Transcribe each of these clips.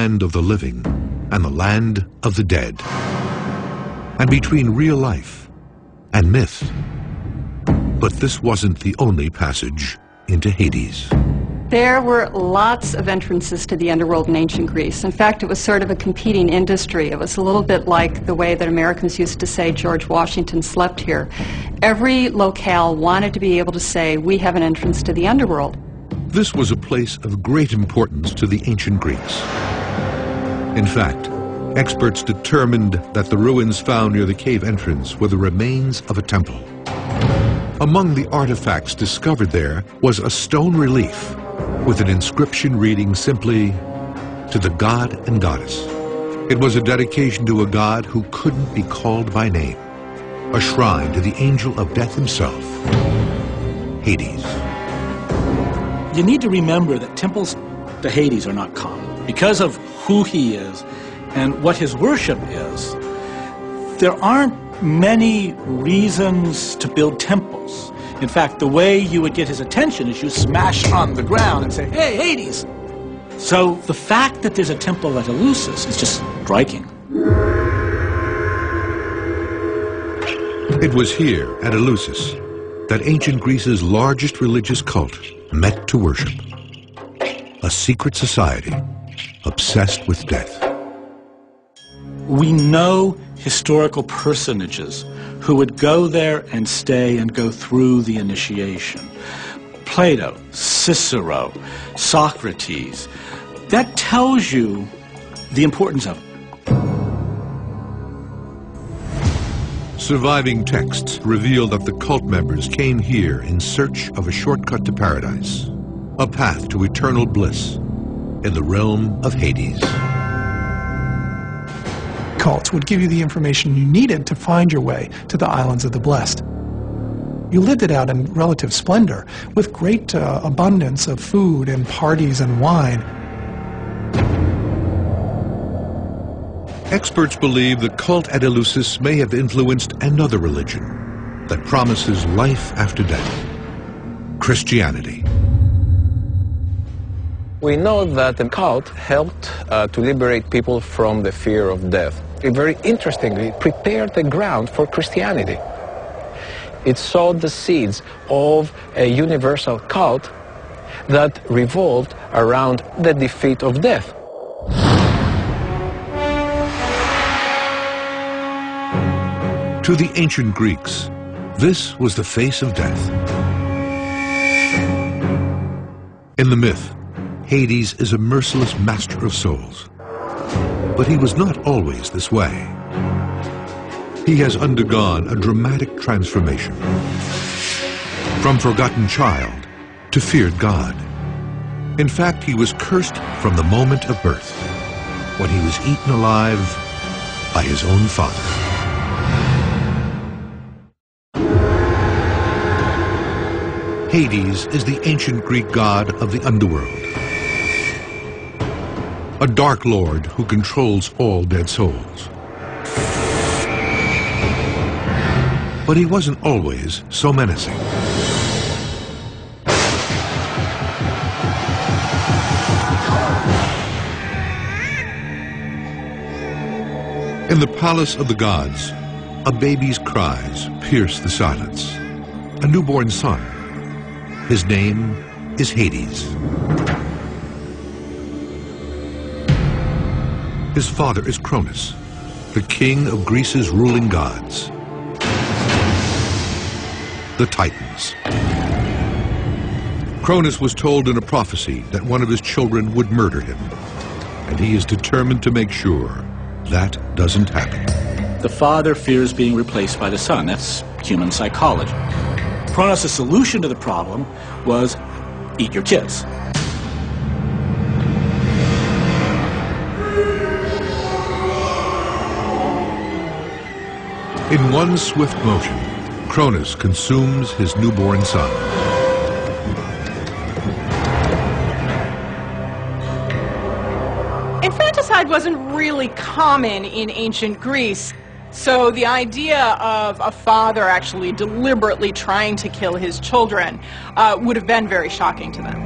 land of the living and the land of the dead, and between real life and myth. But this wasn't the only passage into Hades. There were lots of entrances to the underworld in ancient Greece. In fact, it was sort of a competing industry. It was a little bit like the way that Americans used to say George Washington slept here. Every locale wanted to be able to say, we have an entrance to the underworld. This was a place of great importance to the ancient Greeks. In fact, experts determined that the ruins found near the cave entrance were the remains of a temple. Among the artifacts discovered there was a stone relief with an inscription reading simply, "To the god and goddess." It was a dedication to a god who couldn't be called by name, a shrine to the angel of death himself, Hades. You need to remember that temples to Hades are not common. Because of who he is and what his worship is, there aren't many reasons to build temples. In fact, the way you would get his attention is you smash on the ground and say, "Hey, Hades!" So the fact that there's a temple at Eleusis is just striking. It was here, at Eleusis, that ancient Greece's largest religious cult met to worship. A secret society obsessed with death. We know historical personages who would go there and stay and go through the initiation. Plato, Cicero, Socrates. That tells you the importance of it. Surviving texts reveal that the cult members came here in search of a shortcut to paradise, a path to eternal bliss in the realm of Hades. Cults would give you the information you needed to find your way to the islands of the blessed. You lived it out in relative splendor, with great abundance of food and parties and wine. Experts believe the cult at Eleusis may have influenced another religion that promises life after death: Christianity. We know that the cult helped to liberate people from the fear of death. It very interestingly prepared the ground for Christianity. It sowed the seeds of a universal cult that revolved around the defeat of death. To the ancient Greeks, this was the face of death. In the myth, Hades is a merciless master of souls. But he was not always this way. He has undergone a dramatic transformation. From forgotten child to feared god. In fact, he was cursed from the moment of birth, when he was eaten alive by his own father. Hades is the ancient Greek god of the underworld. A dark lord who controls all dead souls. But he wasn't always so menacing. In the palace of the gods, a baby's cries pierce the silence. A newborn son. His name is Hades. His father is Cronus, the king of Greece's ruling gods, the Titans. Cronus was told in a prophecy that one of his children would murder him, and he is determined to make sure that doesn't happen. The father fears being replaced by the son. That's human psychology. Cronus' solution to the problem was eat your kids. In one swift motion, Cronus consumes his newborn son. Infanticide wasn't really common in ancient Greece, so the idea of a father actually deliberately trying to kill his children would have been very shocking to them.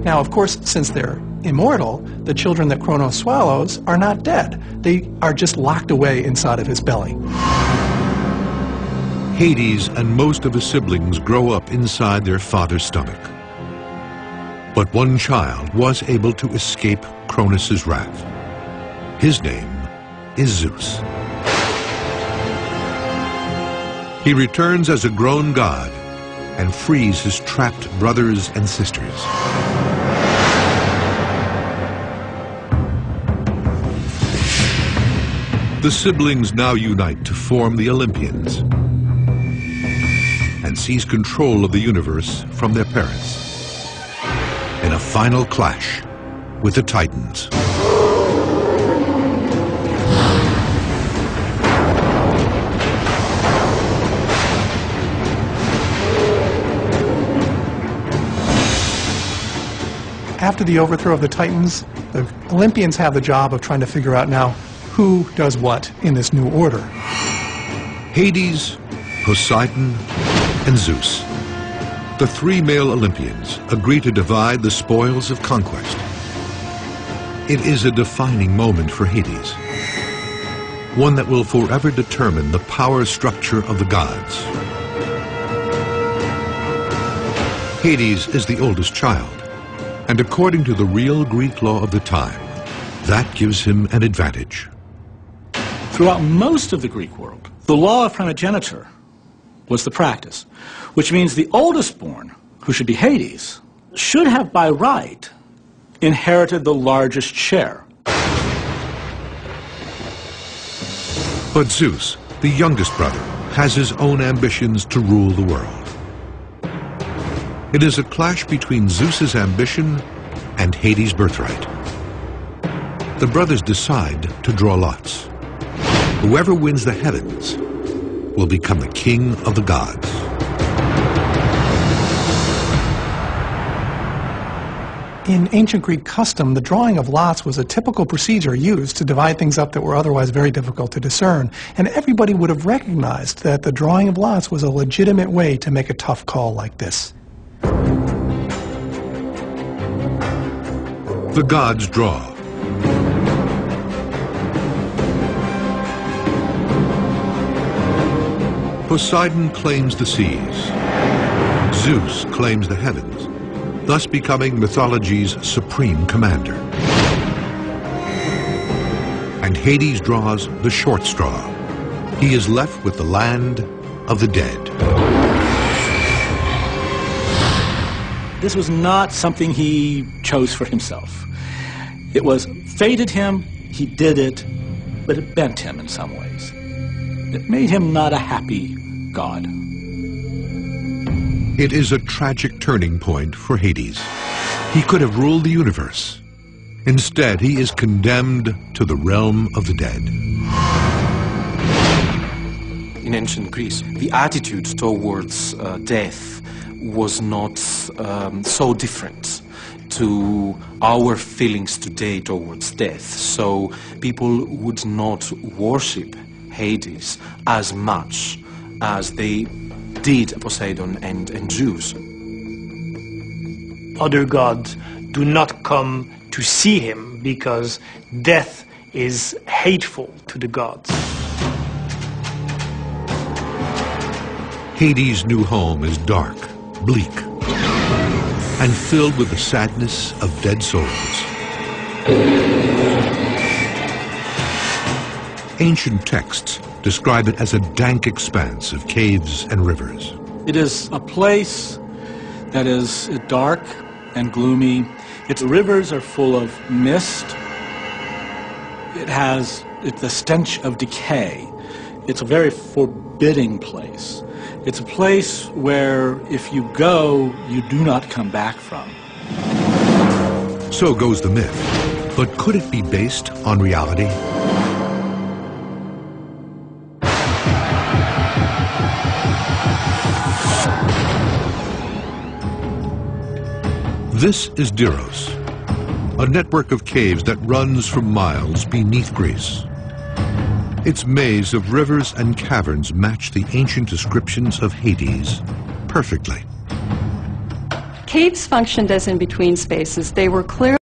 Now, of course, since they're immortal, the children that Kronos swallows are not dead. They are just locked away inside of his belly. Hades and most of his siblings grow up inside their father's stomach. But one child was able to escape Kronos' wrath. His name is Zeus. He returns as a grown god and frees his trapped brothers and sisters. The siblings now unite to form the Olympians and seize control of the universe from their parents in a final clash with the Titans. After the overthrow of the Titans, the Olympians have the job of trying to figure out now who does what in this new order. Hades, Poseidon, and Zeus, the three male Olympians, agree to divide the spoils of conquest. It is a defining moment for Hades, one that will forever determine the power structure of the gods. Hades is the oldest child, and according to the real Greek law of the time, that gives him an advantage. Throughout most of the Greek world, the law of primogeniture was the practice, which means the oldest born, who should be Hades, should have by right inherited the largest share. But Zeus, the youngest brother, has his own ambitions to rule the world. It is a clash between Zeus's ambition and Hades' birthright. The brothers decide to draw lots. Whoever wins the heavens will become the king of the gods. In ancient Greek custom, the drawing of lots was a typical procedure used to divide things up that were otherwise very difficult to discern, and everybody would have recognized that the drawing of lots was a legitimate way to make a tough call like this. The gods draw. Poseidon claims the seas. Zeus claims the heavens, thus becoming mythology's supreme commander. And Hades draws the short straw. He is left with the land of the dead. This was not something he chose for himself. It was fated him, he did it, but it bent him in some ways. It made him not a happy god. It is a tragic turning point for Hades. He could have ruled the universe. Instead, he is condemned to the realm of the dead. In ancient Greece, the attitude towards death was not so different to our feelings today towards death. So people would not worship Hades as much as they did Poseidon and Zeus. Other gods do not come to see him because death is hateful to the gods. Hades' new home is dark, bleak, and filled with the sadness of dead souls. Ancient texts describe it as a dank expanse of caves and rivers. It is a place that is dark and gloomy. Its rivers are full of mist. It has the stench of decay. It's a very forbidding place. It's a place where if you go, you do not come back from. So goes the myth. But could it be based on reality? This is Diros, a network of caves that runs for miles beneath Greece. Its maze of rivers and caverns match the ancient descriptions of Hades perfectly. caves functioned as in-between spaces. They were clearly